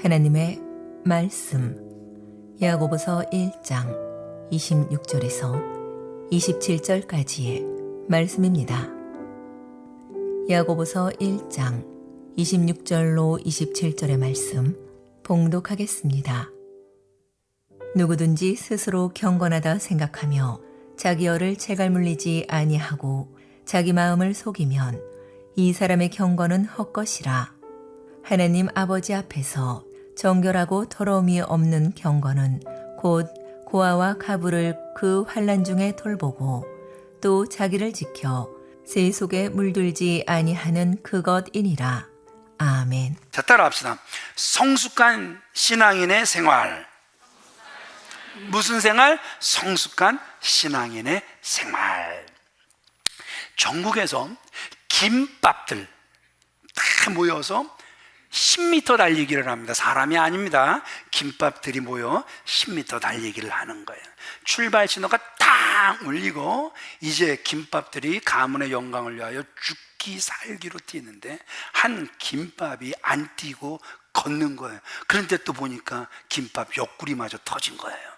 하나님의 말씀 야고보서 1장 26절에서 27절까지의 말씀입니다. 야고보서 1장 26절로 27절의 말씀 봉독하겠습니다. 누구든지 스스로 경건하다 생각하며 자기 어를 채갈 물리지 아니하고 자기 마음을 속이면 이 사람의 경건은 헛것이라. 하나님 아버지 앞에서 정결하고 더러움이 없는 경건은 곧 고아와 가부를 그 환난 중에 돌보고 또 자기를 지켜 새 속에 물들지 아니하는 그것이니라. 아멘. 자, 따라합시다. 성숙한 신앙인의 생활. 무슨 생활? 성숙한 신앙인의 생활. 전국에서 김밥들 다 모여서 10m 달리기를 합니다. 사람이 아닙니다. 김밥들이 모여 10m 달리기를 하는 거예요. 출발 신호가 딱 울리고 이제 김밥들이 가문의 영광을 위하여 죽기 살기로 뛰는데 한 김밥이 안 뛰고 걷는 거예요. 그런데 또 보니까 김밥 옆구리마저 터진 거예요.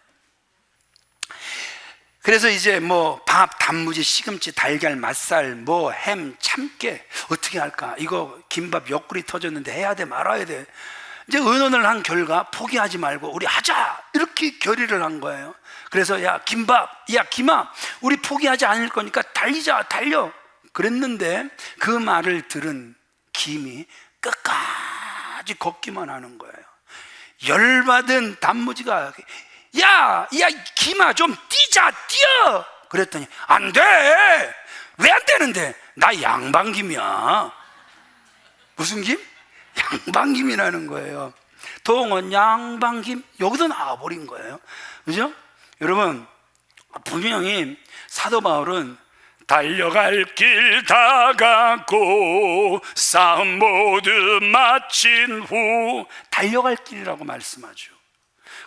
그래서 이제 뭐 밥, 단무지, 시금치, 달걀, 맛살, 뭐 햄, 참깨 어떻게 할까? 이거 김밥 옆구리 터졌는데 해야 돼 말아야 돼. 이제 의논을 한 결과 포기하지 말고 우리 하자 이렇게 결의를 한 거예요. 그래서 야 김밥, 야 김아 우리 포기하지 않을 거니까 달리자 달려 그랬는데 그 말을 들은 김이 끝까지 걷기만 하는 거예요. 열받은 단무지가 야 김아 좀 뛰자 뛰어 그랬더니 안 돼. 왜 안 되는데? 나 양반김이야. 무슨 김? 양반김이라는 거예요. 동원 양반김 여기도 나와버린 거예요. 그죠? 여러분 분명히 사도 바울은 달려갈 길 다 갔고 싸움 모두 마친 후 달려갈 길이라고 말씀하죠.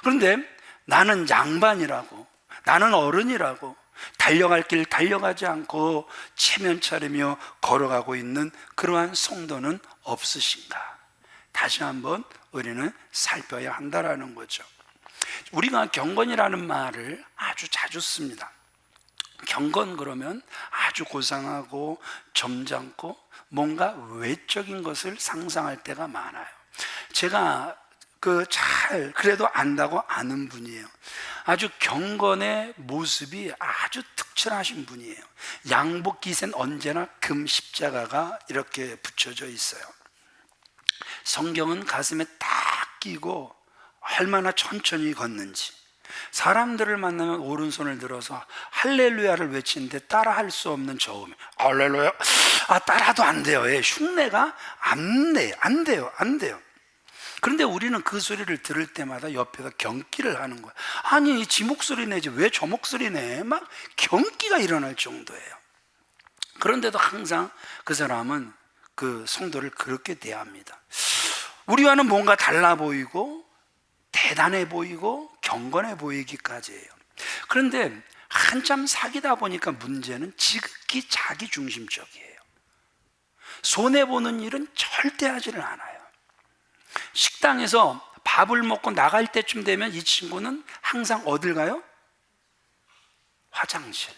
그런데 나는 양반이라고 나는 어른이라고 달려갈 길 달려가지 않고 체면 차리며 걸어가고 있는 그러한 성도는 없으신가? 다시 한번 우리는 살펴야 한다라는 거죠. 우리가 경건이라는 말을 아주 자주 씁니다. 경건 그러면 아주 고상하고 점잖고 뭔가 외적인 것을 상상할 때가 많아요. 제가 그래도 안다고 아는 분이에요. 아주 경건의 모습이 아주 특출하신 분이에요. 양복 깃엔 언제나 금 십자가가 이렇게 붙여져 있어요. 성경은 가슴에 딱 끼고 얼마나 천천히 걷는지. 사람들을 만나면 오른손을 들어서 할렐루야를 외치는데 따라할 수 없는 저음이 할렐루야 따라도 안 돼요. 흉내가 안 돼요. 그런데 우리는 그 소리를 들을 때마다 옆에서 경기를 하는 거야. 아니 지 목소리 내지 왜 저 목소리 내? 막 경기가 일어날 정도예요. 그런데도 항상 그 사람은 그 성도를 그렇게 대합니다. 우리와는 뭔가 달라 보이고 대단해 보이고 경건해 보이기까지 해요. 그런데 한참 사귀다 보니까 문제는 지극히 자기중심적이에요. 손해보는 일은 절대 하지를 않아요. 식당에서 밥을 먹고 나갈 때쯤 되면 이 친구는 항상 어딜 가요? 화장실.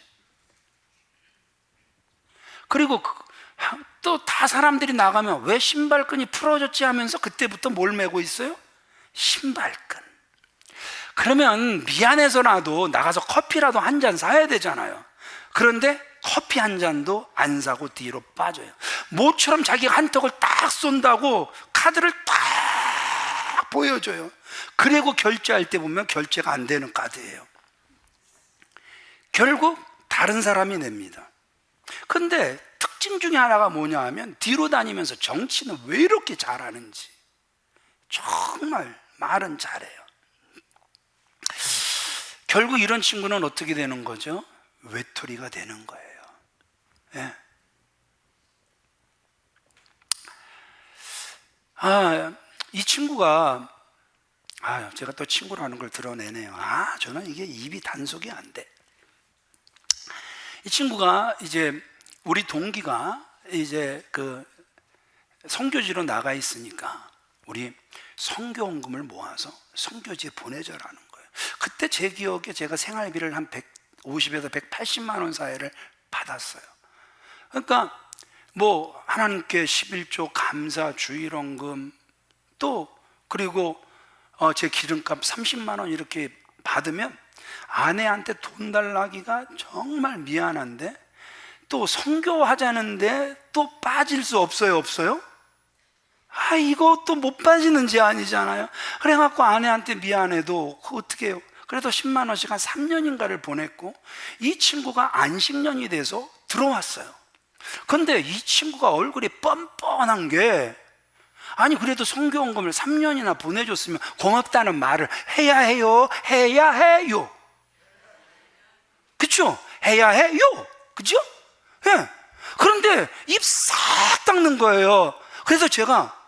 그리고 또 다 사람들이 나가면 왜 신발끈이 풀어졌지 하면서 그때부터 뭘 메고 있어요? 신발끈. 그러면 미안해서라도 나가서 커피라도 한 잔 사야 되잖아요. 그런데 커피 한 잔도 안 사고 뒤로 빠져요. 모처럼 자기가 한턱을 딱 쏜다고 카드를 딱 보여줘요. 그리고 결제할 때 보면 결제가 안 되는 카드예요. 결국 다른 사람이 냅니다. 근데 특징 중에 하나가 뭐냐 하면 뒤로 다니면서 정치는 왜 이렇게 잘하는지. 정말 말은 잘해요. 결국 이런 친구는 어떻게 되는 거죠? 외톨이가 되는 거예요. 예. 이 친구가 제가 또 친구라는 걸 드러내네요. 저는 이게 입이 단속이 안 돼. 이 친구가 이제 우리 동기가 이제 그 선교지로 나가 있으니까 우리 선교원금을 모아서 선교지에 보내줘라는 거예요. 그때 제 기억에 제가 생활비를 한 150에서 180만 원 사이를 받았어요. 그러니까 뭐 하나님께 11조 감사 주일원금 또 그리고 제 기름값 30만 원 이렇게 받으면 아내한테 돈 달라기가 정말 미안한데 또 선교하자는데 또 빠질 수 없어요? 없어요? 이것도 못 빠지는 제한이잖아요. 그래갖고 아내한테 미안해도 그거 어떻게 해요? 그래도 10만 원씩 한 3년인가를 보냈고 이 친구가 안식년이 돼서 들어왔어요. 근데 이 친구가 얼굴이 뻔뻔한 게 아니 그래도 선교원금을 3년이나 보내줬으면 고맙다는 말을 해야 해요? 해야 해요? 그쵸? 해야 해요? 그죠? 예. 그런데 입 싹 닦는 거예요. 그래서 제가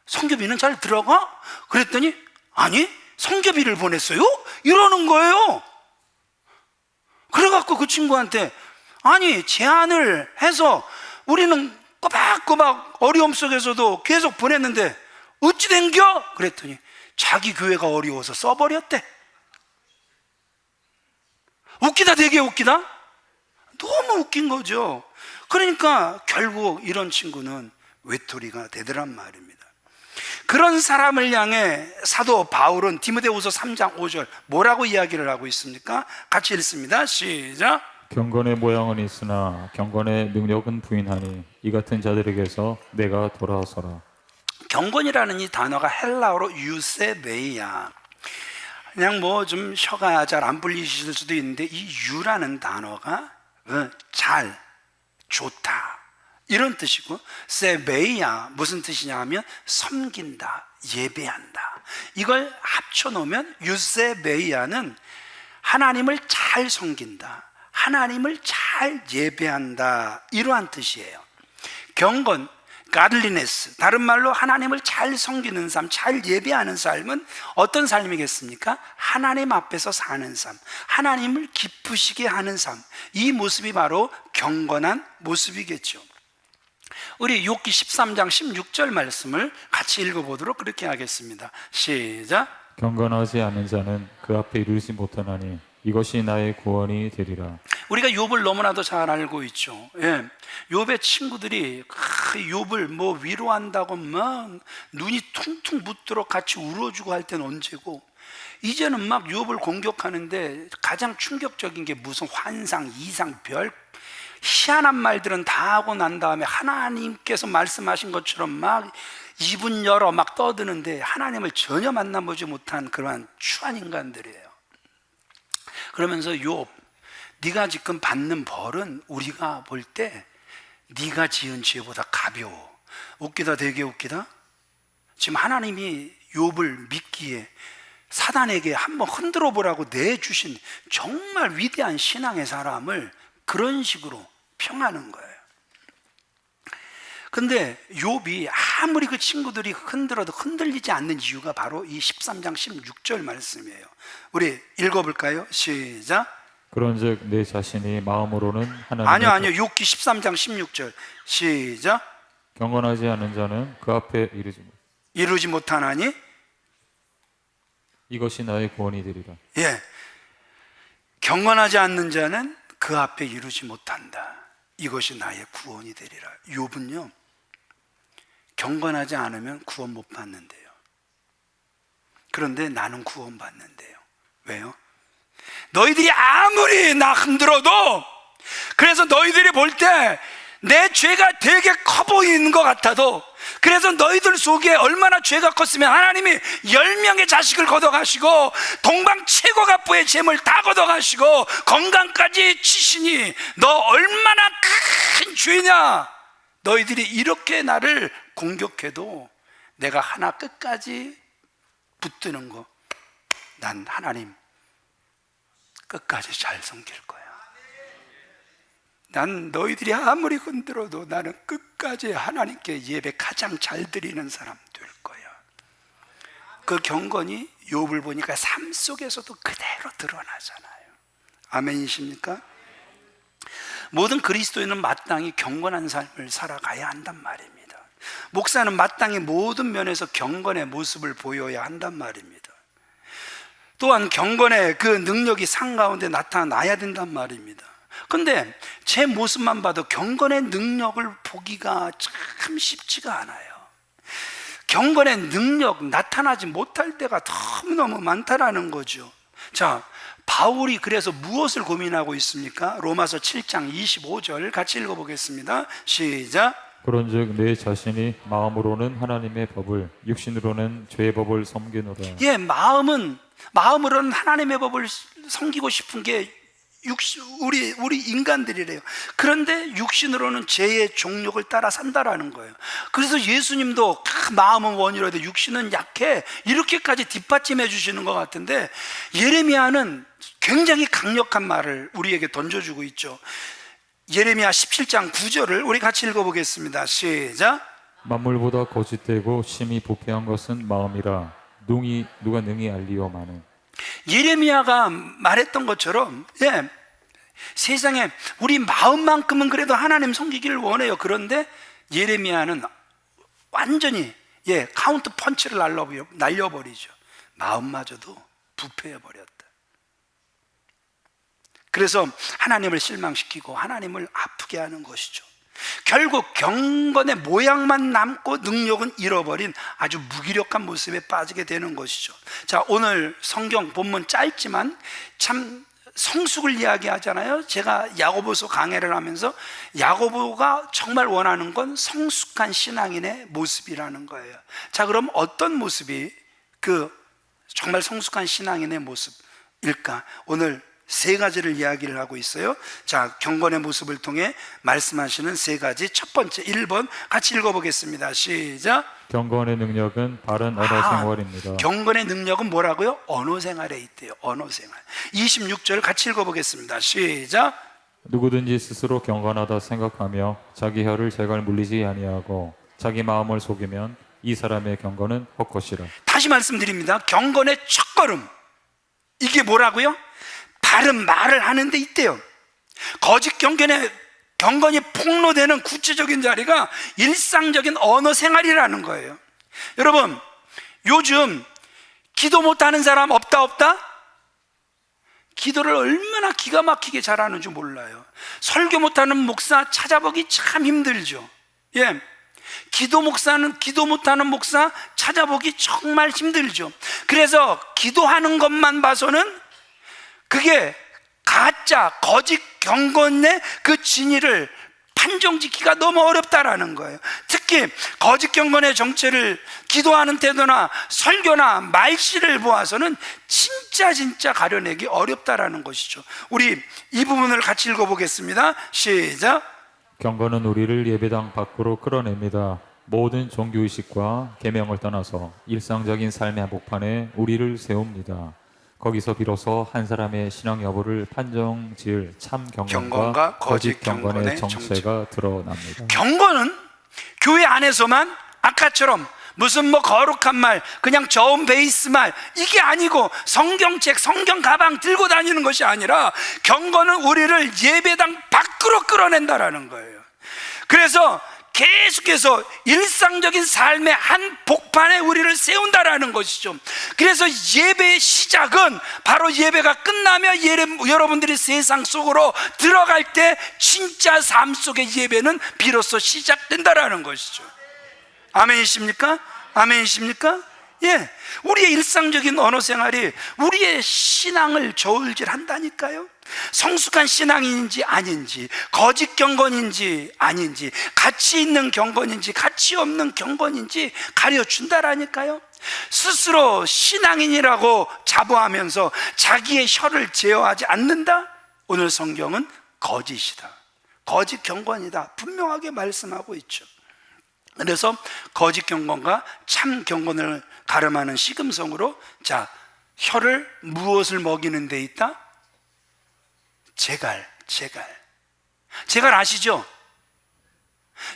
선교비는 잘 들어가? 그랬더니 아니 선교비를 보냈어요? 이러는 거예요. 그래갖고 그 친구한테 아니 제안을 해서 우리는 꼬박꼬박 어려움 속에서도 계속 보냈는데 어찌 된겨? 그랬더니 자기 교회가 어려워서 써버렸대. 웃기다 되게 웃기다? 너무 웃긴 거죠. 그러니까 결국 이런 친구는 외톨이가 되더란 말입니다. 그런 사람을 향해 사도 바울은 디모데후서 3장 5절 뭐라고 이야기를 하고 있습니까? 같이 읽습니다. 시작. 경건의 모양은 있으나 경건의 능력은 부인하니 이 같은 자들에게서 내가 돌아서라. 경건이라는 이 단어가 헬라어로 유세베이야. 그냥 뭐 좀 혀가 잘 안 풀리실 수도 있는데 이 유라는 단어가 잘, 좋다 이런 뜻이고 세베이야 무슨 뜻이냐 하면 섬긴다, 예배한다. 이걸 합쳐놓으면 유세베이야는 하나님을 잘 섬긴다, 하나님을 잘 예배한다 이러한 뜻이에요. 경건, godliness, 다른 말로 하나님을 잘 섬기는 삶, 잘 예배하는 삶은 어떤 삶이겠습니까? 하나님 앞에서 사는 삶, 하나님을 기쁘시게 하는 삶. 이 모습이 바로 경건한 모습이겠죠. 우리 욥기 13장 16절 말씀을 같이 읽어보도록 그렇게 하겠습니다. 시작. 경건하지 않은 자는 그 앞에 이르지 못하나니 이것이 나의 구원이 되리라. 우리가 욥을 너무나도 잘 알고 있죠. 예. 욥의 친구들이 욥을 뭐 위로한다고 막 눈이 퉁퉁 붓도록 같이 울어주고 할 때는 언제고, 이제는 막 욥을 공격하는데 가장 충격적인 게 무슨 환상, 이상, 별 희한한 말들은 다 하고 난 다음에 하나님께서 말씀하신 것처럼 막 입은 열어 막 떠드는데 하나님을 전혀 만나보지 못한 그러한 추한 인간들이에요. 그러면서 욥, 네가 지금 받는 벌은 우리가 볼 때 네가 지은 죄보다 가벼워. 웃기다 되게 웃기다. 지금 하나님이 욥을 믿기에 사단에게 한번 흔들어 보라고 내주신 정말 위대한 신앙의 사람을 그런 식으로 평하는 거예요. 근데 욥이 아무리 그 친구들이 흔들어도 흔들리지 않는 이유가 바로 이 13장 16절 말씀이에요. 우리 읽어볼까요? 시작. 그런즉 내 자신이 마음으로는 하나님의 아니요 욥기 13장 16절 시작. 경건하지 않은 자는 그 앞에 이루지 못하나니 이것이 나의 구원이 되리라. 예, 경건하지 않는 자는 그 앞에 이루지 못한다. 이것이 나의 구원이 되리라. 욥은요 경건하지 않으면 구원 못 받는데요. 그런데 나는 구원 받는데요. 왜요? 너희들이 아무리 나 흔들어도, 그래서 너희들이 볼 때 내 죄가 되게 커 보이는 것 같아도, 그래서 너희들 속에 얼마나 죄가 컸으면 하나님이 10명의 자식을 걷어가시고 동방 최고갑부의 재물 다 걷어가시고 건강까지 치시니 너 얼마나 큰 죄냐. 너희들이 이렇게 나를 공격해도 내가 하나 끝까지 붙드는 거, 난 하나님 끝까지 잘 섬길 거야. 난 너희들이 아무리 흔들어도 나는 끝까지 하나님께 예배 가장 잘 드리는 사람 될 거야. 그 경건이 욥을 보니까 삶 속에서도 그대로 드러나잖아요. 아멘이십니까? 모든 그리스도인은 마땅히 경건한 삶을 살아가야 한단 말입니다. 목사는 마땅히 모든 면에서 경건의 모습을 보여야 한단 말입니다. 또한 경건의 그 능력이 상 가운데 나타나야 된단 말입니다. 근데 제 모습만 봐도 경건의 능력을 보기가 참 쉽지가 않아요. 경건의 능력 나타나지 못할 때가 너무너무 많다라는 거죠. 자, 바울이 그래서 무엇을 고민하고 있습니까? 로마서 7장 25절 같이 읽어보겠습니다. 시작. 그런즉 내 자신이 마음으로는 하나님의 법을, 육신으로는 죄의 법을 섬기노라. 예, 마음으로는 하나님의 법을 섬기고 싶은 게 우리 인간들이래요. 그런데 육신으로는 죄의 종욕을 따라 산다라는 거예요. 그래서 예수님도 마음은 원이로되 육신은 약해, 이렇게까지 뒷받침해 주시는 것 같은데, 예레미야는 굉장히 강력한 말을 우리에게 던져주고 있죠. 예레미야 17장 9절을 우리 같이 읽어보겠습니다. 시작. 만물보다 거짓되고 심히 부패한 것은 마음이라 누가 능히 알리오마는. 예레미야가 말했던 것처럼, 예, 세상에 우리 마음만큼은 그래도 하나님 섬기기를 원해요. 그런데 예레미야는 완전히 카운트 펀치를 날려버리죠. 마음마저도 부패해버렸다. 그래서 하나님을 실망시키고 하나님을 아프게 하는 것이죠. 결국 경건의 모양만 남고 능력은 잃어버린 아주 무기력한 모습에 빠지게 되는 것이죠. 자, 오늘 성경 본문 짧지만 참 성숙을 이야기하잖아요. 제가 야고보서 강해를 하면서 야고보가 정말 원하는 건 성숙한 신앙인의 모습이라는 거예요. 자, 그럼 어떤 모습이 그 정말 성숙한 신앙인의 모습일까? 오늘 세 가지를 이야기를 하고 있어요. 자, 경건의 모습을 통해 말씀하시는 세 가지. 첫 번째 1번 같이 읽어보겠습니다. 시작. 경건의 능력은 바른 언어 생활입니다. 경건의 능력은 뭐라고요? 언어 생활에 있대요. 언어 생활. 26절 같이 읽어보겠습니다. 시작. 누구든지 스스로 경건하다 생각하며 자기 혀를 제갈 물리지 아니하고 자기 마음을 속이면 이 사람의 경건은 헛것이라. 다시 말씀드립니다. 경건의 첫걸음, 이게 뭐라고요? 바른 말을 하는 데 있대요. 거짓 경건이 폭로되는 구체적인 자리가 일상적인 언어 생활이라는 거예요. 여러분, 요즘 기도 못하는 사람 없다? 기도를 얼마나 기가 막히게 잘하는 줄 몰라요. 설교 못하는 목사 찾아보기 참 힘들죠. 예, 기도 못하는 목사 찾아보기 정말 힘들죠. 그래서 기도하는 것만 봐서는 그게 가짜, 거짓 경건의 그 진위를 판정짓기가 너무 어렵다라는 거예요. 특히 거짓 경건의 정체를 기도하는 태도나 설교나 말씨를 보아서는 진짜 가려내기 어렵다라는 것이죠. 우리 이 부분을 같이 읽어보겠습니다. 시작. 경건은 우리를 예배당 밖으로 끌어냅니다. 모든 종교의식과 계명을 떠나서 일상적인 삶의 한복판에 우리를 세웁니다. 거기서 비로소 한 사람의 신앙 여부를 판정지을 참 경건과 거짓 경건의 정체가 드러납니다. 경건은 교회 안에서만 아까처럼 무슨 거룩한 말, 그냥 저음 베이스 말, 이게 아니고 성경책, 성경 가방 들고 다니는 것이 아니라 경건은 우리를 예배당 밖으로 끌어낸다라는 거예요. 그래서 계속해서 일상적인 삶의 한 복판에 우리를 세운다라는 것이죠. 그래서 예배의 시작은 바로 예배가 끝나면 여러분들이 세상 속으로 들어갈 때 진짜 삶 속의 예배는 비로소 시작된다라는 것이죠. 아멘이십니까? 아멘이십니까? 예, 우리의 일상적인 언어 생활이 우리의 신앙을 저울질한다니까요. 성숙한 신앙인지 아닌지, 거짓 경건인지 아닌지, 가치 있는 경건인지 가치 없는 경건인지 가려준다라니까요. 스스로 신앙인이라고 자부하면서 자기의 혀를 제어하지 않는다? 오늘 성경은 거짓이다, 거짓 경건이다 분명하게 말씀하고 있죠. 그래서 거짓 경건과 참 경건을 가름하는 시금성으로, 자, 혀를 무엇을 먹이는 데 있다? 제갈 아시죠?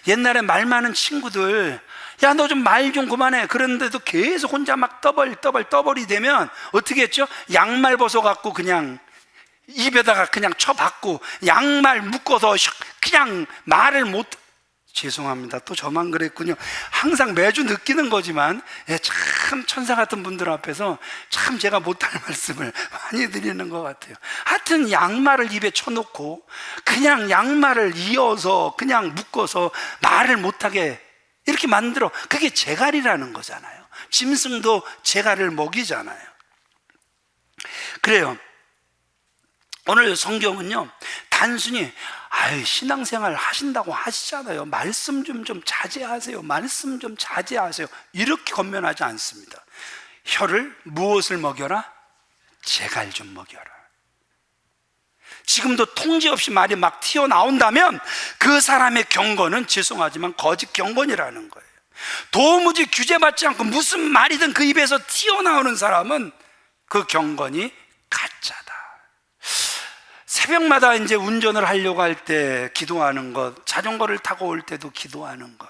옛날에 말 많은 친구들, 야, 너 좀 말 좀 그만해. 그런데도 계속 혼자 막 떠벌이 되면 어떻게 했죠? 양말 벗어갖고 그냥 입에다가 그냥 쳐박고 양말 묶어서 그냥 말을 못, 죄송합니다. 또 저만 그랬군요. 항상 매주 느끼는 거지만 참 천사 같은 분들 앞에서 참 제가 못할 말씀을 많이 드리는 것 같아요. 하여튼 양말을 입에 쳐놓고 그냥 양말을 이어서 그냥 묶어서 말을 못하게 이렇게 만들어. 그게 제갈이라는 거잖아요. 짐승도 제갈을 먹이잖아요. 그래요. 오늘 성경은요, 단순히 신앙생활 하신다고 하시잖아요. 말씀 좀 자제하세요. 말씀 좀 자제하세요. 이렇게 권면하지 않습니다. 혀를 무엇을 먹여라? 제갈 좀 먹여라. 지금도 통제 없이 말이 막 튀어나온다면 그 사람의 경건은 죄송하지만 거짓 경건이라는 거예요. 도무지 규제받지 않고 무슨 말이든 그 입에서 튀어나오는 사람은 그 경건이 가짜다. 새벽마다 이제 운전을 하려고 할 때 기도하는 것, 자전거를 타고 올 때도 기도하는 것,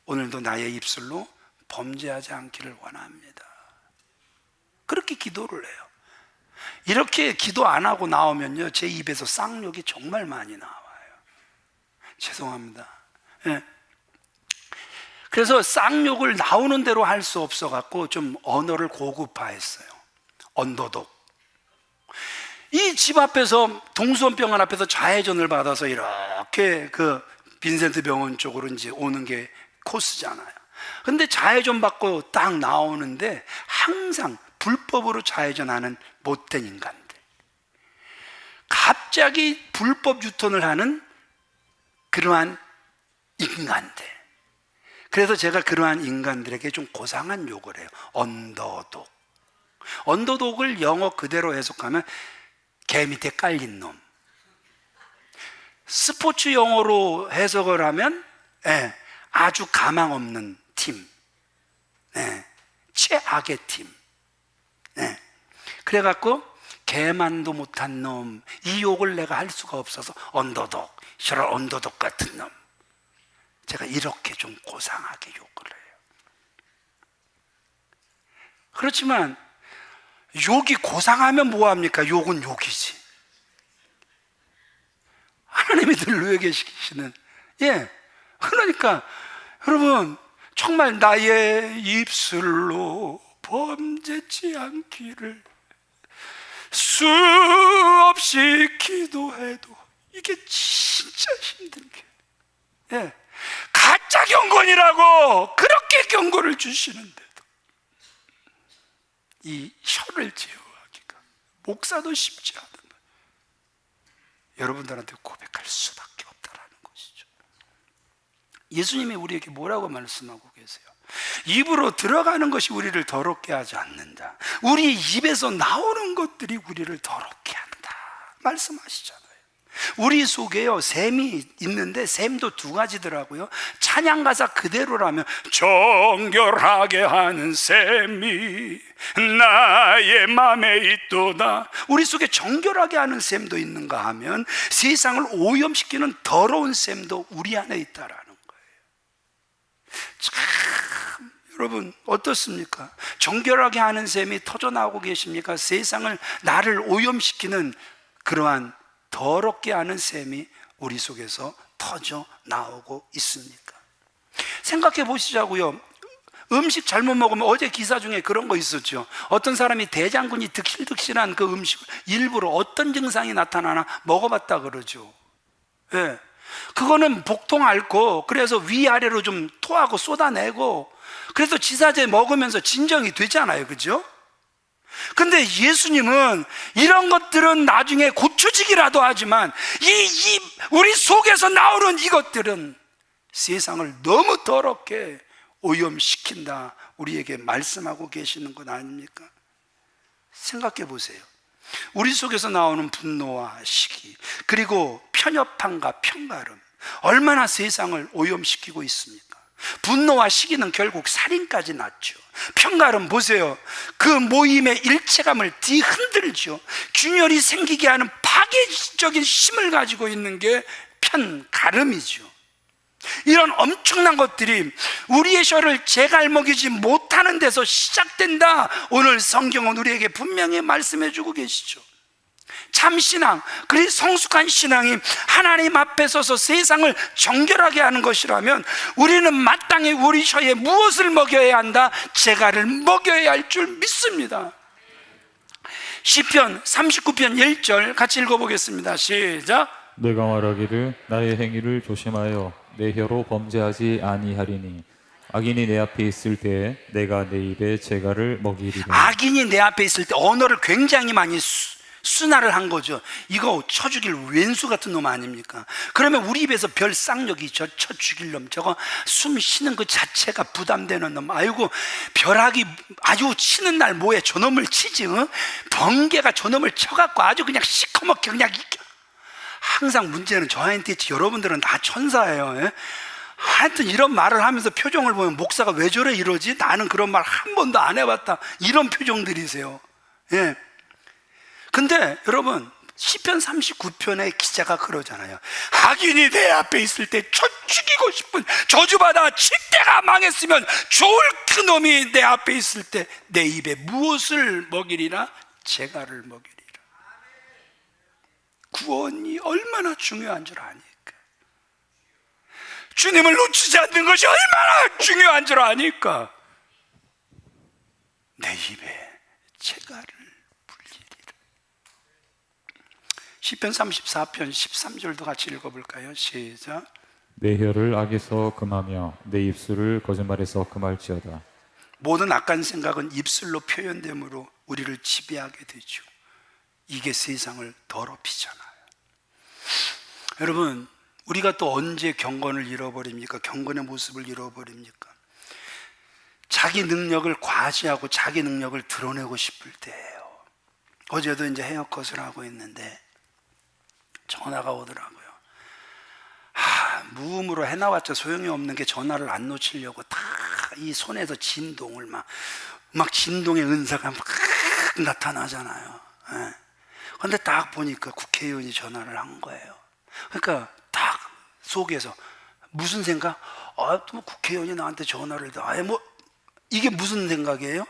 오늘도 나의 입술로 범죄하지 않기를 원합니다. 그렇게 기도를 해요. 이렇게 기도 안 하고 나오면요, 제 입에서 쌍욕이 정말 많이 나와요. 죄송합니다. 네. 그래서 쌍욕을 나오는 대로 할 수 없어 갖고 좀 언어를 고급화했어요. 언더독. 이 집 앞에서 동수원병원 앞에서 좌회전을 받아서 이렇게 그 빈센트 병원 쪽으로 이제 오는 게 코스잖아요. 근데 좌회전 받고 딱 나오는데 항상 불법으로 좌회전하는 못된 인간들, 갑자기 불법 유턴을 하는 그러한 인간들. 그래서 제가 그러한 인간들에게 좀 고상한 욕을 해요. 언더독. 언더독을 영어 그대로 해석하면 개 밑에 깔린 놈. 스포츠 영어로 해석을 하면 아주 가망 없는 팀, 최악의 팀. 그래갖고 개만도 못한 놈, 이 욕을 내가 할 수가 없어서 언더독, 저런 언더독 같은 놈. 제가 이렇게 좀 고상하게 욕을 해요. 그렇지만 욕이 고상하면 뭐합니까? 욕은 욕이지. 하나님이 늘 누워 계시는, 그러니까 여러분, 정말 나의 입술로 범죄치 않기를 수없이 기도해도 이게 진짜 힘든 게, 가짜 경건이라고 그렇게 경고를 주시는데도 이 혀를 제어하기가 목사도 쉽지 않은, 여러분들한테 고백할 수밖에 없다라는 것이죠. 예수님이 우리에게 뭐라고 말씀하고 계세요? 입으로 들어가는 것이 우리를 더럽게 하지 않는다. 우리 입에서 나오는 것들이 우리를 더럽게 한다 말씀하시잖아요. 우리 속에요, 샘이 있는데 샘도 두 가지더라고요. 찬양 가사 그대로라면 정결하게 하는 샘이 나의 맘에 있도다. 우리 속에 정결하게 하는 샘도 있는가 하면 세상을 오염시키는 더러운 샘도 우리 안에 있다라는 거예요. 참 여러분 어떻습니까? 정결하게 하는 샘이 터져나오고 계십니까? 세상을, 나를 오염시키는 그러한 더럽게 하는 셈이 우리 속에서 터져 나오고 있습니까? 생각해 보시자고요. 음식 잘못 먹으면, 어제 기사 중에 그런 거 있었죠. 어떤 사람이 대장군이 득실득실한 그 음식을 일부러 어떤 증상이 나타나나 먹어봤다 그러죠. 그거는 복통 앓고, 그래서 위아래로 좀 토하고 쏟아내고, 그래서 지사제 먹으면서 진정이 되잖아요. 그죠? 근데 예수님은 이런 것들은 나중에 고쳐지기라도 하지만 우리 속에서 나오는 이것들은 세상을 너무 더럽게 오염시킨다, 우리에게 말씀하고 계시는 것 아닙니까? 생각해 보세요. 우리 속에서 나오는 분노와 시기, 그리고 편협함과 편가름, 얼마나 세상을 오염시키고 있습니까? 분노와 시기는 결국 살인까지 낳죠. 편가름 보세요. 그 모임의 일체감을 뒤흔들죠. 균열이 생기게 하는 파괴적인 힘을 가지고 있는 게 편가름이죠. 이런 엄청난 것들이 우리의 혀를 제갈먹이지 못하는 데서 시작된다. 오늘 성경은 우리에게 분명히 말씀해 주고 계시죠. 참신앙, 그리 성숙한 신앙이 하나님 앞에 서서 세상을 정결하게 하는 것이라면 우리는 마땅히 우리 혀에 무엇을 먹여야 한다? 재갈을 먹여야 할 줄 믿습니다. 시편 39편 1절 같이 읽어보겠습니다. 시작. 내가 말하기를 나의 행위를 조심하여 내 혀로 범죄하지 아니하리니 악인이 내 앞에 있을 때에 내가 내 입에 재갈을 먹이리니. 악인이 내 앞에 있을 때 언어를 굉장히 많이 순화를 한 거죠. 이거 쳐 죽일 왼수 같은 놈 아닙니까? 그러면 우리 입에서 별 쌍욕이 쳐 죽일 놈, 저거 숨 쉬는 그 자체가 부담되는 놈, 아이고 벼락이 아주 치는 날 뭐해 저놈을 치지, 응? 번개가 저놈을 쳐갖고 아주 그냥 시커멓게 그냥 항상 문제는 저한테 있지, 여러분들은 다 천사예요. 예? 하여튼 이런 말을 하면서 표정을 보면 목사가 왜 저래 이러지? 나는 그런 말 한 번도 안 해봤다, 이런 표정들이세요. 예. 근데 여러분 시편 39편의 기자가 그러잖아요. 악인이 내 앞에 있을 때 쳐 죽이고 싶은, 저주받아 칠대가 망했으면 좋을 그 놈이 내 앞에 있을 때 내 입에 무엇을 먹이리라? 재갈을 먹이리라. 구원이 얼마나 중요한 줄 아니까? 주님을 놓치지 않는 것이 얼마나 중요한 줄 아니까? 내 입에 재갈을 시편 34편 13절도 같이 읽어볼까요? 시작. 내 혀를 악에서 금하며 내 입술을 거짓말에서 금할지어다. 모든 악한 생각은 입술로 표현됨으로 우리를 지배하게 되죠. 이게 세상을 더럽히잖아요. 여러분, 우리가 또 언제 경건을 잃어버립니까? 경건의 모습을 잃어버립니까? 자기 능력을 과시하고 자기 능력을 드러내고 싶을 때예요. 어제도 이제 헤어컷을 하고 있는데 전화가 오더라고요. 무음으로 해놔봤자 소용이 없는 게 전화를 안 놓치려고 다 이 손에서 진동을 막 진동의 은사가 막 나타나잖아요. 그런데 딱 보니까 국회의원이 전화를 한 거예요. 그러니까 딱 속에서 무슨 생각? 또 국회의원이 나한테 전화를 이게 무슨 생각이에요?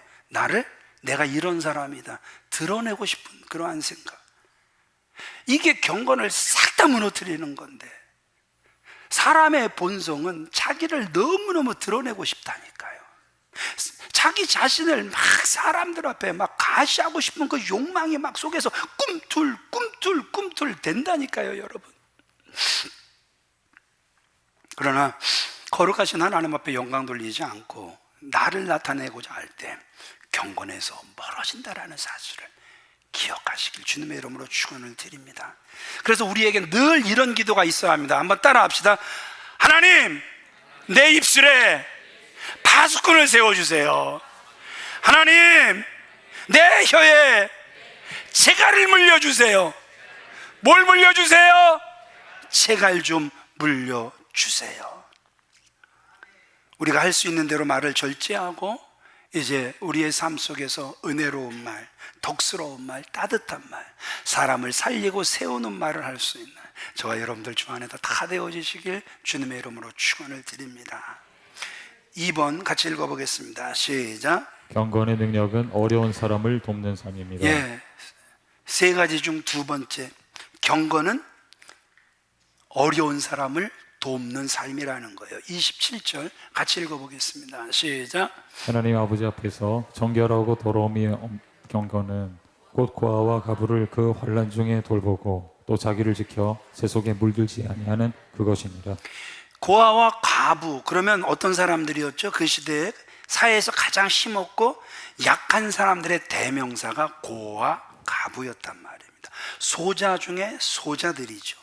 내가 이런 사람이다 드러내고 싶은 그러한 생각. 이게 경건을 싹 다 무너뜨리는 건데, 사람의 본성은 자기를 너무너무 드러내고 싶다니까요. 자기 자신을 막 사람들 앞에 막 가시하고 싶은 그 욕망이 막 속에서 꿈틀 된다니까요, 여러분. 그러나 거룩하신 하나님 앞에 영광 돌리지 않고 나를 나타내고자 할 때 경건에서 멀어진다라는 사실을 기억하시길 주님의 이름으로 축원을 드립니다. 그래서 우리에게 늘 이런 기도가 있어야 합니다. 한번 따라합시다. 하나님, 내 입술에 파수꾼을 세워주세요. 하나님, 내 혀에 재갈을 물려주세요. 뭘 물려주세요? 재갈 좀 물려주세요. 우리가 할 수 있는 대로 말을 절제하고 이제 우리의 삶 속에서 은혜로운 말, 덕스러운 말, 따뜻한 말, 사람을 살리고 세우는 말을 할 수 있는 저와 여러분들 주 안에도 다 되어지시길 주님의 이름으로 축원을 드립니다. 2번 같이 읽어보겠습니다. 시작. 경건의 능력은 어려운 사람을 돕는 삶입니다. 예, 세 가지 중 두 번째, 경건은 어려운 사람을 돕는 삶이라는 거예요. 27절 같이 읽어보겠습니다. 시작. 하나님 아버지 앞에서 정결하고 더러움이 경건은 곧 고아와 가부를 그 환난 중에 돌보고 또 자기를 지켜 새 속에 물들지 아니하는 그것입니다. 고아와 가부, 그러면 어떤 사람들이었죠? 그 시대에 사회에서 가장 힘없고 약한 사람들의 대명사가 고아, 가부였단 말입니다. 소자 중에 소자들이죠.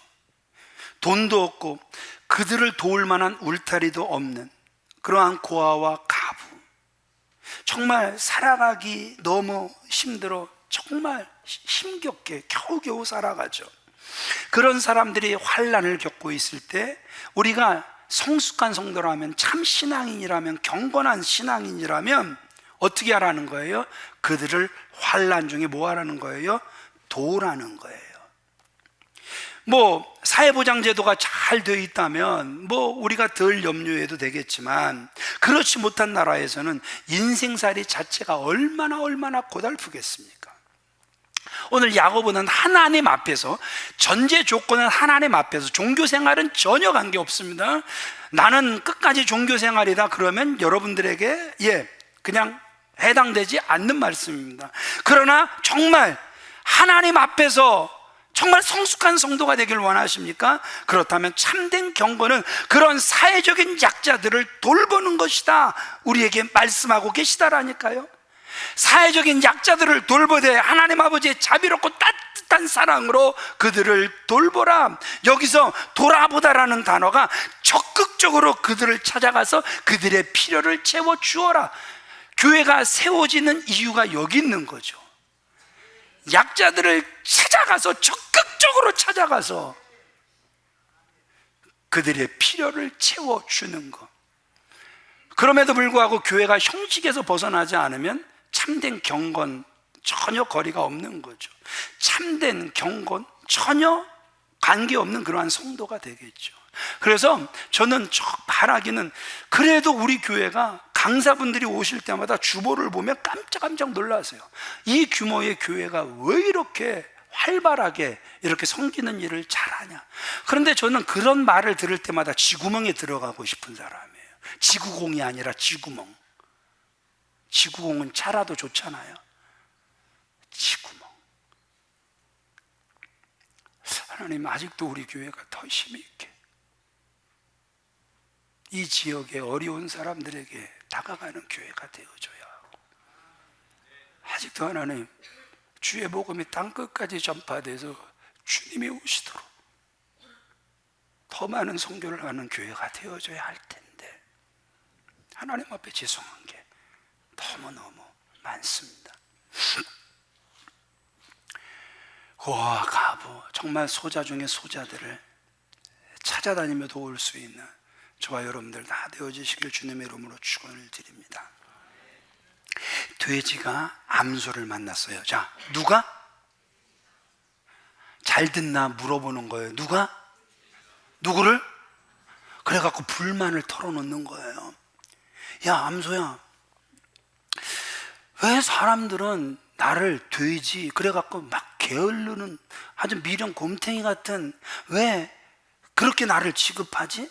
돈도 없고 그들을 도울 만한 울타리도 없는 그러한 고아와 가부, 정말 살아가기 너무 힘들어 정말 힘겹게 겨우겨우 살아가죠. 그런 사람들이 환난을 겪고 있을 때 우리가 성숙한 성도라면, 참 신앙인이라면, 경건한 신앙인이라면 어떻게 하라는 거예요? 그들을 환난 중에 뭐 하라는 거예요? 도우라는 거예요. 사회보장제도가 잘 되어 있다면 우리가 덜 염려해도 되겠지만, 그렇지 못한 나라에서는 인생살이 자체가 얼마나 고달프겠습니까? 오늘 야고보는 하나님 앞에서, 전제 조건은 하나님 앞에서, 종교 생활은 전혀 관계없습니다. 나는 끝까지 종교 생활이다 그러면 여러분들에게 그냥 해당되지 않는 말씀입니다. 그러나 정말 하나님 앞에서 정말 성숙한 성도가 되길 원하십니까? 그렇다면 참된 경건은 그런 사회적인 약자들을 돌보는 것이다, 우리에게 말씀하고 계시다라니까요. 사회적인 약자들을 돌보되 하나님 아버지의 자비롭고 따뜻한 사랑으로 그들을 돌보라. 여기서 돌아보다라는 단어가 적극적으로 그들을 찾아가서 그들의 필요를 채워주어라. 교회가 세워지는 이유가 여기 있는 거죠. 약자들을 찾아가서, 적극적으로 찾아가서 그들의 필요를 채워주는 것. 그럼에도 불구하고 교회가 형식에서 벗어나지 않으면 참된 경건 전혀 거리가 없는 거죠. 참된 경건 전혀 관계없는 그러한 성도가 되겠죠. 그래서 저는 바라기는, 그래도 우리 교회가 강사분들이 오실 때마다 주보를 보면 깜짝 놀라세요. 이 규모의 교회가 왜 이렇게 활발하게 이렇게 섬기는 일을 잘하냐. 그런데 저는 그런 말을 들을 때마다 쥐구멍에 들어가고 싶은 사람이에요. 지구공이 아니라 쥐구멍. 지구공은 차라도 좋잖아요. 지구멍. 하나님, 아직도 우리 교회가 더 힘이 있게 이 지역의 어려운 사람들에게 다가가는 교회가 되어줘야 하고, 아직도 하나님, 주의 복음이 땅끝까지 전파돼서 주님이 오시도록 더 많은 선교를 하는 교회가 되어줘야 할 텐데, 하나님 앞에 죄송한 게 너무너무 많습니다. 고아와 과부, 정말 소자 중에 소자들을 찾아다니며 도울 수 있는 저와 여러분들 다 되어지시길 주님의 이름으로 축원을 드립니다. 돼지가 암소를 만났어요. 자, 누가? 잘 듣나 물어보는 거예요. 누가? 누구를? 그래갖고 불만을 털어놓는 거예요. 야, 암소야, 왜 사람들은 나를 돼지, 그래갖고 막 게으르는 아주 미련 곰탱이 같은, 왜 그렇게 나를 취급하지?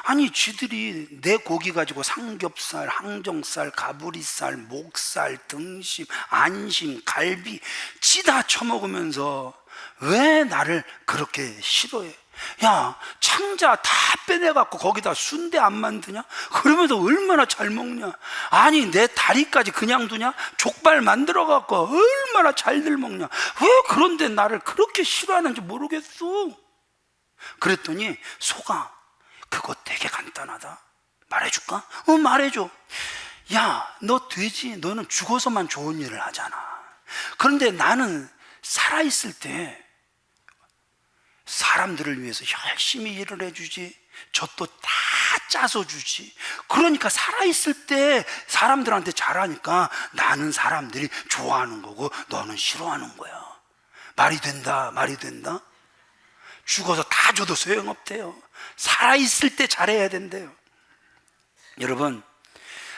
아니, 쥐들이 내 고기 가지고 삼겹살, 항정살, 가브리살, 목살, 등심, 안심, 갈비 지 다 처먹으면서 왜 나를 그렇게 싫어해? 야, 창자 다 빼내갖고 거기다 순대 안 만드냐? 그러면서 얼마나 잘 먹냐? 아니, 내 다리까지 그냥 두냐? 족발 만들어갖고 얼마나 잘들 먹냐? 왜 그런데 나를 그렇게 싫어하는지 모르겠어. 그랬더니 소가, 그거 되게 간단하다, 말해줄까? 말해줘. 야, 너 돼지, 너는 죽어서만 좋은 일을 하잖아. 그런데 나는 살아있을 때 사람들을 위해서 열심히 일을 해주지, 젖도 다 짜서 주지. 그러니까 살아있을 때 사람들한테 잘하니까 나는 사람들이 좋아하는 거고 너는 싫어하는 거야. 말이 된다, 말이 된다? 죽어서 다 줘도 소용없대요. 살아있을 때 잘해야 된대요. 여러분,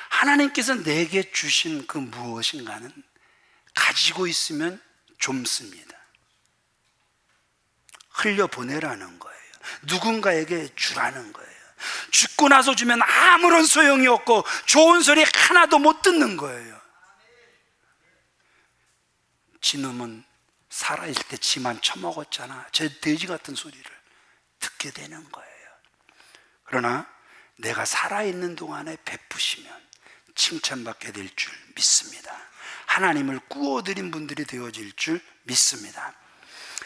하나님께서 내게 주신 그 무엇인가는 가지고 있으면 좁습니다. 흘려보내라는 거예요. 누군가에게 주라는 거예요. 죽고 나서 주면 아무런 소용이 없고 좋은 소리 하나도 못 듣는 거예요. 지놈은 살아있을 때 지만 처먹었잖아, 제 돼지 같은 소리를 듣게 되는 거예요. 그러나 내가 살아있는 동안에 베푸시면 칭찬받게 될 줄 믿습니다. 하나님을 꾸어드린 분들이 되어질 줄 믿습니다.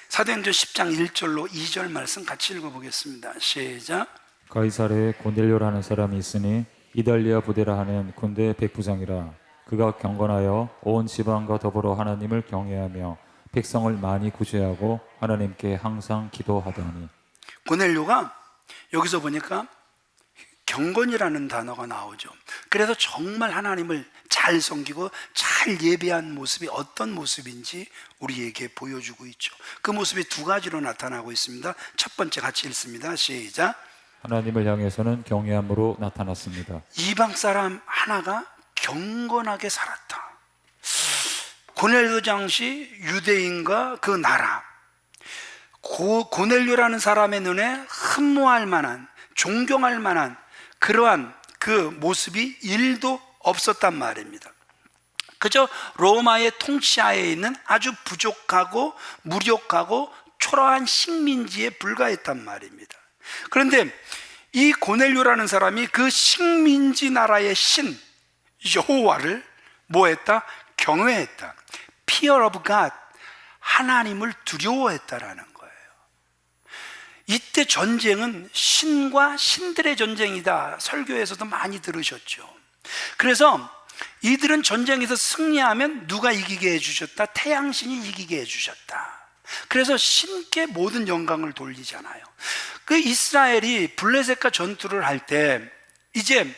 사도행전 10장 1절로 2절 말씀 같이 읽어보겠습니다. 시작. 가이사르에 고넬료라는 사람이 있으니 이달리아 부대라 하는 군대 백부장이라. 그가 경건하여 온 지방과 더불어 하나님을 경외하며 백성을 많이 구제하고 하나님께 항상 기도하더니. 고넬료가 여기서 보니까 경건이라는 단어가 나오죠. 그래서 정말 하나님을 잘 섬기고 잘 예배한 모습이 어떤 모습인지 우리에게 보여주고 있죠. 그 모습이 두 가지로 나타나고 있습니다. 첫 번째 같이 읽습니다. 시작. 하나님을 향해서는 경외함으로 나타났습니다. 이방 사람 하나가 경건하게 살았다. 고넬료 당시 유대인과 그 나라, 고넬료라는 사람의 눈에 흠모할 만한, 존경할 만한 그러한 그 모습이 일도 없었단 말입니다. 그저 로마의 통치하에 있는 아주 부족하고 무력하고 초라한 식민지에 불과했단 말입니다. 그런데 이 고넬료라는 사람이 그 식민지 나라의 신 여호와를 뭐했다? 경외했다. Fear of God, 하나님을 두려워했다라는 거예요. 이때 전쟁은 신과 신들의 전쟁이다. 설교에서도 많이 들으셨죠. 그래서 이들은 전쟁에서 승리하면 누가 이기게 해주셨다? 태양신이 이기게 해주셨다. 그래서 신께 모든 영광을 돌리잖아요. 그 이스라엘이 블레셋과 전투를 할 때 이제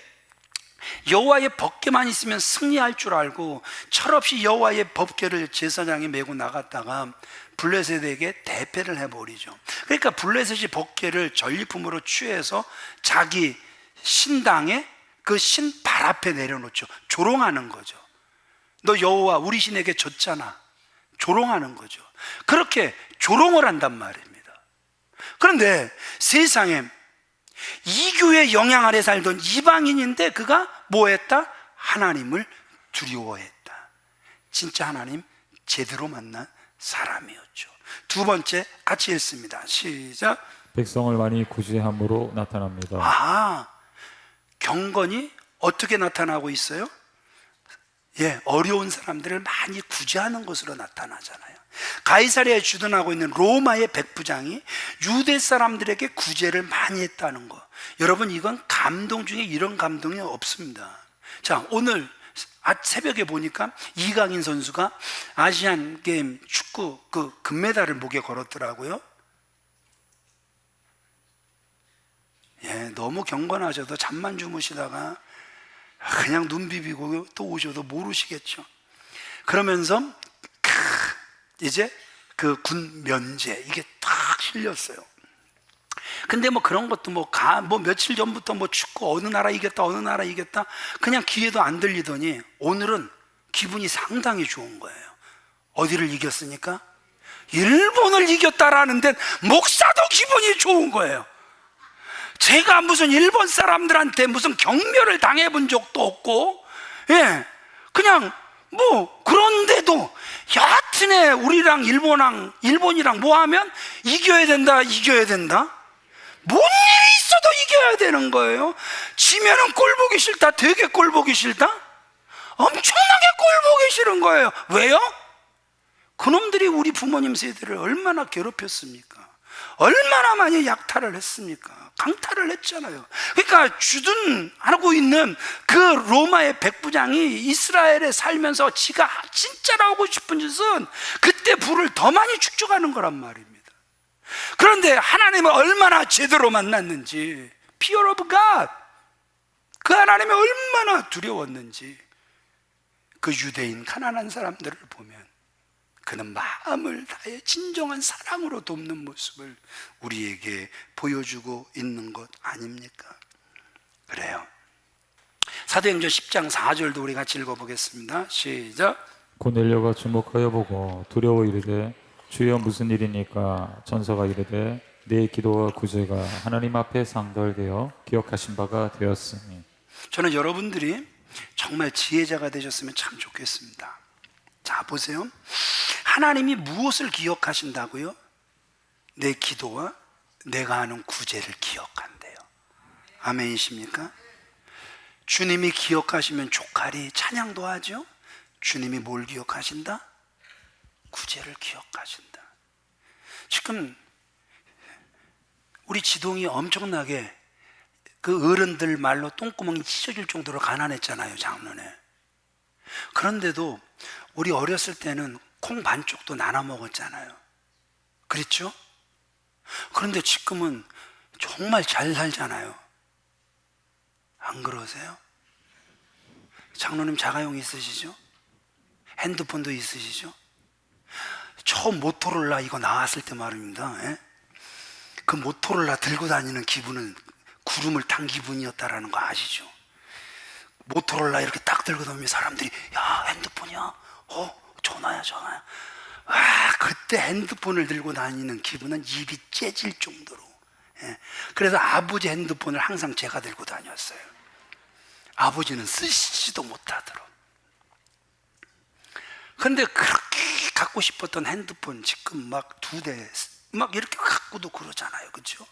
여호와의 법궤만 있으면 승리할 줄 알고 철없이 여호와의 법궤를 제사장에 메고 나갔다가 블레셋에게 대패를 해버리죠. 그러니까 블레셋이 법궤를 전리품으로 취해서 자기 신당에 그 신 발 앞에 내려놓죠. 조롱하는 거죠. 너 여호와 우리 신에게 졌잖아. 조롱하는 거죠. 그렇게 조롱을 한단 말입니다. 그런데 세상에 이교의 영향 아래 살던 이방인인데 그가 뭐했다? 하나님을 두려워했다. 진짜 하나님 제대로 만난 사람이었죠. 두 번째 같이 읽습니다. 시작. 백성을 많이 구제함으로 나타납니다. 아, 경건이 어떻게 나타나고 있어요? 예, 어려운 사람들을 많이 구제하는 것으로 나타나잖아요. 가이사랴에 주둔하고 있는 로마의 백부장이 유대 사람들에게 구제를 많이 했다는 거, 여러분 이건 감동 중에 이런 감동이 없습니다. 자, 오늘 새벽에 보니까 이강인 선수가 아시안 게임 축구 그 금메달을 목에 걸었더라고요. 예, 너무 경건하셔도 잠만 주무시다가 그냥 눈 비비고 또 오셔도 모르시겠죠. 그러면서 이제 그 군 면제 이게 딱 실렸어요. 근데 뭐 그런 것도 뭐 며칠 전부터 뭐 축구 어느 나라 이겼다 어느 나라 이겼다 그냥 귀에도 안 들리더니 오늘은 기분이 상당히 좋은 거예요. 어디를 이겼으니까? 일본을 이겼다라는 데는 목사도 기분이 좋은 거예요. 제가 무슨 일본 사람들한테 무슨 경멸을 당해본 적도 없고, 예, 그냥 뭐 그런데도 여하튼에 우리랑 일본이랑 뭐 하면 이겨야 된다. 뭔 일이 있어도 이겨야 되는 거예요. 지면은 꼴 보기 싫다. 되게 꼴 보기 싫다. 엄청나게 꼴 보기 싫은 거예요. 왜요? 그놈들이 우리 부모님 세대를 얼마나 괴롭혔습니까? 얼마나 많이 약탈을 했습니까? 강탈을 했잖아요. 그러니까 주둔하고 있는 그 로마의 백부장이 이스라엘에 살면서 지가 진짜로 하고 싶은 짓은 그때 부를 더 많이 축적하는 거란 말입니다. 그런데 하나님을 얼마나 제대로 만났는지, Fear of God, 그 하나님이 얼마나 두려웠는지 그 유대인 가난한 사람들을 보면 그는 마음을 다해 진정한 사랑으로 돕는 모습을 우리에게 보여주고 있는 것 아닙니까? 그래요. 사도행전 10장 4절도 우리 같이 읽어보겠습니다. 시작. 고넬료가 주목하여 보고 두려워 이르되 주여 무슨 일이니까? 전서가 이르되 내 기도와 구제가 하나님 앞에 상달되어 기억하신 바가 되었으니. 저는 여러분들이 정말 지혜자가 되셨으면 참 좋겠습니다. 자, 보세요. 하나님이 무엇을 기억하신다고요? 내 기도와 내가 하는 구제를 기억한대요. 아멘이십니까? 주님이 기억하시면 조카리 찬양도 하죠. 주님이 뭘 기억하신다? 구제를 기억하신다. 지금 우리 지동이 엄청나게 그 어른들 말로 똥구멍이 찢어질 정도로 가난했잖아요, 작년에. 그런데도 우리 어렸을 때는 콩 반쪽도 나눠 먹었잖아요. 그랬죠? 그런데 지금은 정말 잘 살잖아요. 안 그러세요? 장로님 자가용 있으시죠? 핸드폰도 있으시죠? 처음 모토로라 이거 나왔을 때 말입니다. 예? 그 모토로라 들고 다니는 기분은 구름을 탄 기분이었다라는 거 아시죠? 모토로라 이렇게 딱 들고 다니면 사람들이 야 핸드폰이야? 전화야. 그때 핸드폰을 들고 다니는 기분은 입이 째질 정도로. 그래서 아버지 핸드폰을 항상 제가 들고 다녔어요. 아버지는 쓰시지도 못하도록. 근데 그렇게 갖고 싶었던 핸드폰 지금 막 2대 막 이렇게 갖고도 그러잖아요, 그렇죠?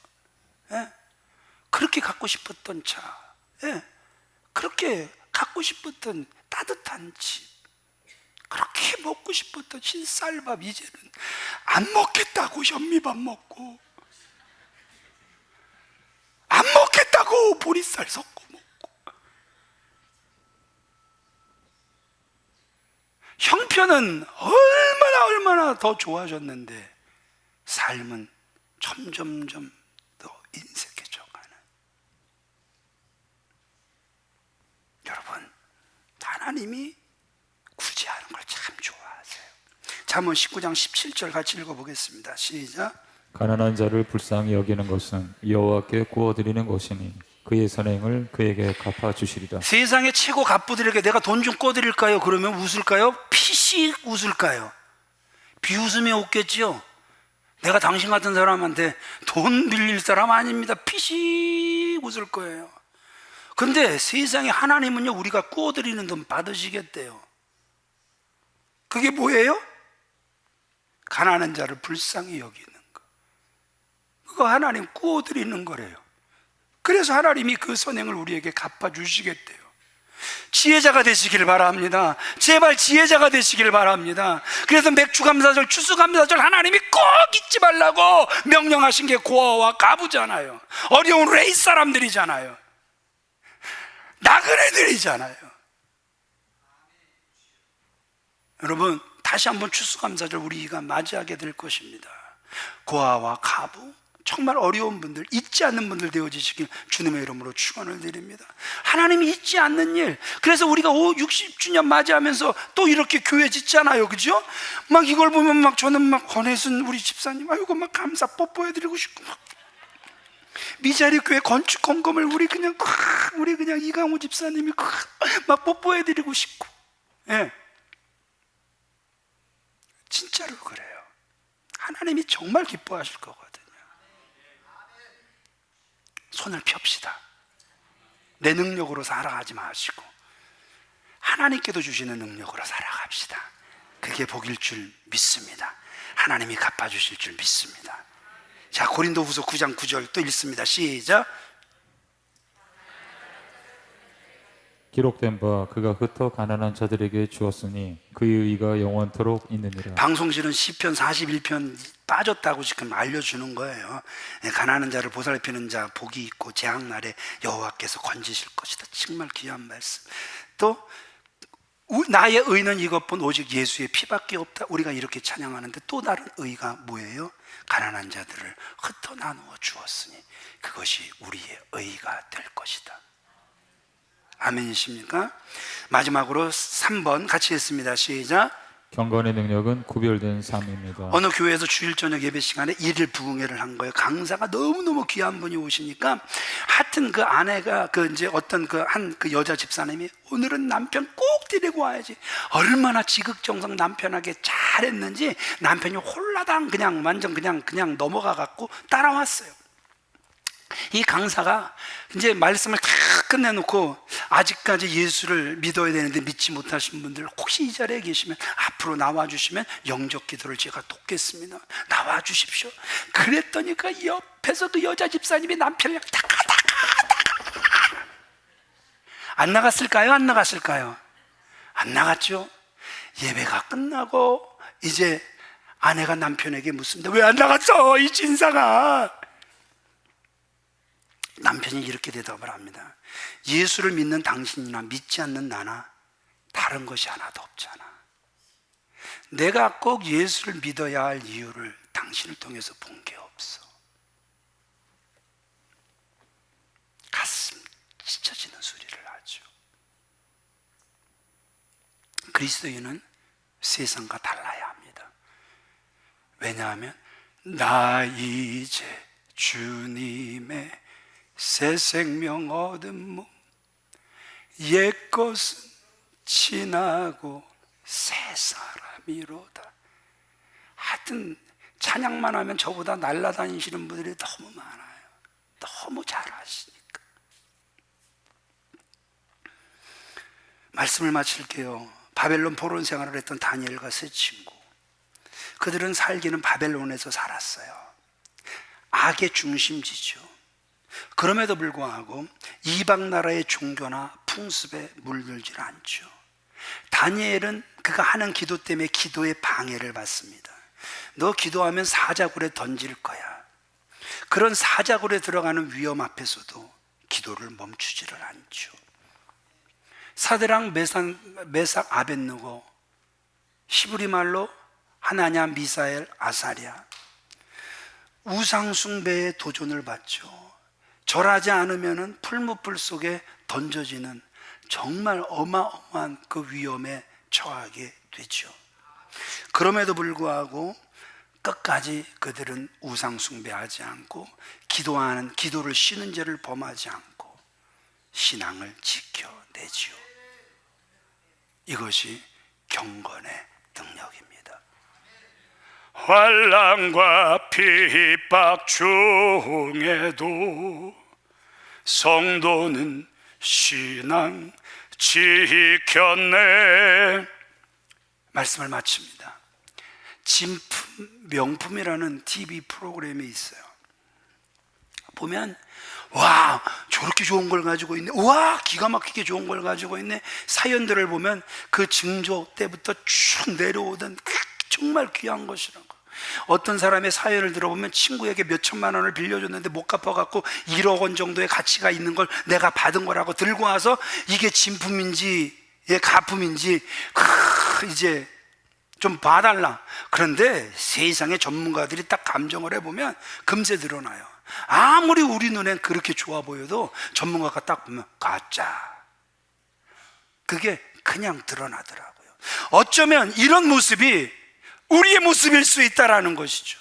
그렇게 갖고 싶었던 차, 그렇게 갖고 싶었던 따뜻한 집, 그렇게 먹고 싶었던 흰쌀밥, 이제는 안 먹겠다고 현미밥 먹고, 안 먹겠다고 보리쌀 섞고 먹고. 형편은 얼마나 더 좋아졌는데 삶은 점점점 더 인색해져 가는. 여러분, 하나님이 구제하는 걸 참 좋아하세요. 잠언 19장 17절 같이 읽어보겠습니다. 시작. 가난한 자를 불쌍히 여기는 것은 여호와께 구워드리는 것이니 그의 선행을 그에게 갚아주시리라. 세상의 최고 갑부들에게 내가 돈 좀 꿔드릴까요? 그러면 웃을까요? 피식 웃을까요? 비웃으며 웃겠지요. 내가 당신 같은 사람한테 돈 빌릴 사람 아닙니다. 피식 웃을 거예요. 근데 세상에 하나님은요, 우리가 꿔드리는 돈 받으시겠대요. 그게 뭐예요? 가난한 자를 불쌍히 여기는 거. 그거 하나님 꿔드리는 거래요. 그래서 하나님이 그 선행을 우리에게 갚아주시겠대요. 지혜자가 되시길 바랍니다. 제발 지혜자가 되시길 바랍니다. 그래서 맥주감사절, 추수감사절 하나님이 꼭 잊지 말라고 명령하신 게 고아와 가부잖아요. 어려운 레이 사람들이잖아요. 나그네들이잖아요. 여러분, 다시 한번 추수감사절 우리가 맞이하게 될 것입니다. 고아와 가부, 정말 어려운 분들, 잊지 않는 분들 되어지시길 주님의 이름으로 축원을 드립니다. 하나님이 잊지 않는 일. 그래서 우리가 60주년 맞이하면서 또 이렇게 교회 짓잖아요, 그죠? 막 이걸 보면 막 저는 막 권혜순 우리 집사님, 아이고 막 감사 뽀뽀해드리고 싶고, 막 미자리 교회 건축 헌금을 우리 그냥 이강호 집사님이 막 뽀뽀해드리고 싶고, 진짜로 그래요. 하나님이 정말 기뻐하실 거거든요. 손을 펴읍시다. 내 능력으로 살아가지 마시고 하나님께도 주시는 능력으로 살아갑시다. 그게 복일 줄 믿습니다. 하나님이 갚아주실 줄 믿습니다. 자, 고린도후서 9장 9절 또 읽습니다. 시작. 기록된 바 그가 흩어 가난한 자들에게 주었으니 그의 의가 영원토록 있느니라. 방송실은 시편 41편 빠졌다고 지금 알려주는 거예요. 가난한 자를 보살피는 자 복이 있고 재앙날에 여호와께서 건지실 것이다. 정말 귀한 말씀. 또 나의 의는 이것뿐 오직 예수의 피밖에 없다. 우리가 이렇게 찬양하는데 또 다른 의가 뭐예요? 가난한 자들을 흩어 나누어 주었으니 그것이 우리의 의가 될 것이다. 아멘이십니까? 마지막으로 3번 같이 했습니다. 시작. 경건의 능력은 구별된 삶입니다. 어느 교회에서 주일 저녁 예배 시간에 일일 부흥회를 한 거예요. 강사가 너무너무 귀한 분이 오시니까 하여튼 그 아내가 이제 어떤 그 여자 집사님이 오늘은 남편 꼭 데리고 와야지. 얼마나 지극정성 남편에게 잘했는지 남편이 홀라당 그냥 완전 그냥 넘어가 갖고 따라왔어요. 이 강사가 이제 말씀을 다 끝내놓고 아직까지 예수를 믿어야 되는데 믿지 못하신 분들 혹시 이 자리에 계시면 앞으로 나와주시면 영적 기도를 제가 돕겠습니다. 나와주십시오. 그랬더니 그 옆에서 그 여자 집사님이 남편을 다가다가 안 나갔을까요? 안 나갔을까요? 안 나갔죠. 예배가 끝나고 이제 아내가 남편에게 묻습니다. 왜 안 나갔어? 이 진상아. 남편이 이렇게 대답을 합니다. 예수를 믿는 당신이나 믿지 않는 나나 다른 것이 하나도 없잖아. 내가 꼭 예수를 믿어야 할 이유를 당신을 통해서 본 게 없어. 가슴 찢어지는 소리를 하죠. 그리스도인은 세상과 달라야 합니다. 왜냐하면 나 이제 주님의 새 생명 얻은 몸 옛것은 지나고 새 사람이 미로다. 하여튼 찬양만 하면 저보다 날아다니시는 분들이 너무 많아요. 너무 잘하시니까. 말씀을 마칠게요. 바벨론 포로원 생활을 했던 다니엘과 세 친구, 그들은 살기는 바벨론에서 살았어요. 악의 중심지죠. 그럼에도 불구하고 이방 나라의 종교나 풍습에 물들지 않죠. 다니엘은 그가 하는 기도 때문에 기도의 방해를 받습니다. 너 기도하면 사자굴에 던질 거야. 그런 사자굴에 들어가는 위험 앞에서도 기도를 멈추지를 않죠. 사드랑 메삭 아벳느고, 히브리 말로 하나냐 미사엘 아사랴, 우상 숭배에 도전을 받죠. 절하지 않으면 풀무불 속에 던져지는 정말 어마어마한 그 위험에 처하게 되죠. 그럼에도 불구하고 끝까지 그들은 우상 숭배하지 않고 기도를 쉬는 죄를 범하지 않고 신앙을 지켜내지요. 이것이 경건의 능력입니다. 환난과 핍박 중에도 성도는 신앙 지켰네. 말씀을 마칩니다. 진품 명품이라는 TV 프로그램이 있어요. 보면 와, 저렇게 좋은 걸 가지고 있네. 와, 기가 막히게 좋은 걸 가지고 있네. 사연들을 보면 그 증조 때부터 쭉 내려오던 정말 귀한 것이라고. 어떤 사람의 사연을 들어보면 친구에게 몇 천만 원을 빌려줬는데 못 갚아갖고 1억 원 정도의 가치가 있는 걸 내가 받은 거라고 들고 와서 이게 진품인지 가품인지 이제 좀 봐달라. 그런데 세상의 전문가들이 딱 감정을 해보면 금세 드러나요. 아무리 우리 눈엔 그렇게 좋아 보여도 전문가가 딱 보면 가짜. 그게 그냥 드러나더라고요. 어쩌면 이런 모습이 우리의 모습일 수 있다라는 것이죠.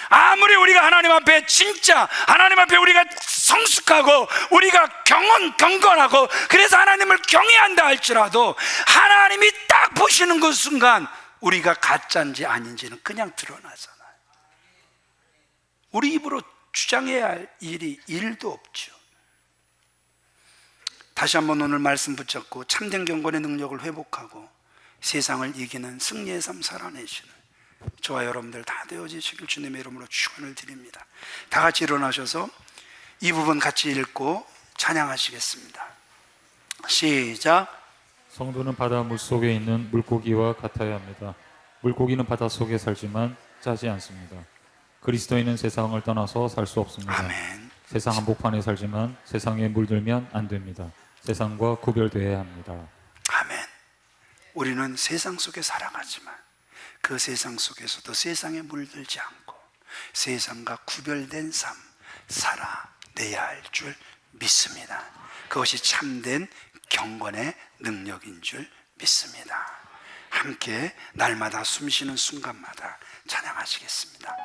아무리 우리가 하나님 앞에 진짜 하나님 앞에 우리가 성숙하고 우리가 경건하고 그래서 하나님을 경외한다 할지라도 하나님이 딱 보시는 그 순간 우리가 가짜인지 아닌지는 그냥 드러나잖아요. 우리 입으로 주장해야 할 일이 1도 없죠. 다시 한번 오늘 말씀 붙잡고 참된 경건의 능력을 회복하고 세상을 이기는 승리의 삶 살아내시는 저와 여러분들 다 되어지시길 주님의 이름으로 축원을 드립니다. 다 같이 일어나셔서 이 부분 같이 읽고 찬양하시겠습니다. 시작. 성도는 바다 물속에 있는 물고기와 같아야 합니다. 물고기는 바닷속에 살지만 짜지 않습니다. 그리스도인은 세상을 떠나서 살 수 없습니다. 아멘. 세상 한복판에 살지만 세상에 물들면 안 됩니다. 세상과 구별되어야 합니다. 아멘. 우리는 세상 속에 살아가지만 그 세상 속에서도 세상에 물들지 않고 세상과 구별된 삶 살아내야 할 줄 믿습니다. 그것이 참된 경건의 능력인 줄 믿습니다. 함께 날마다 숨쉬는 순간마다 찬양하시겠습니다.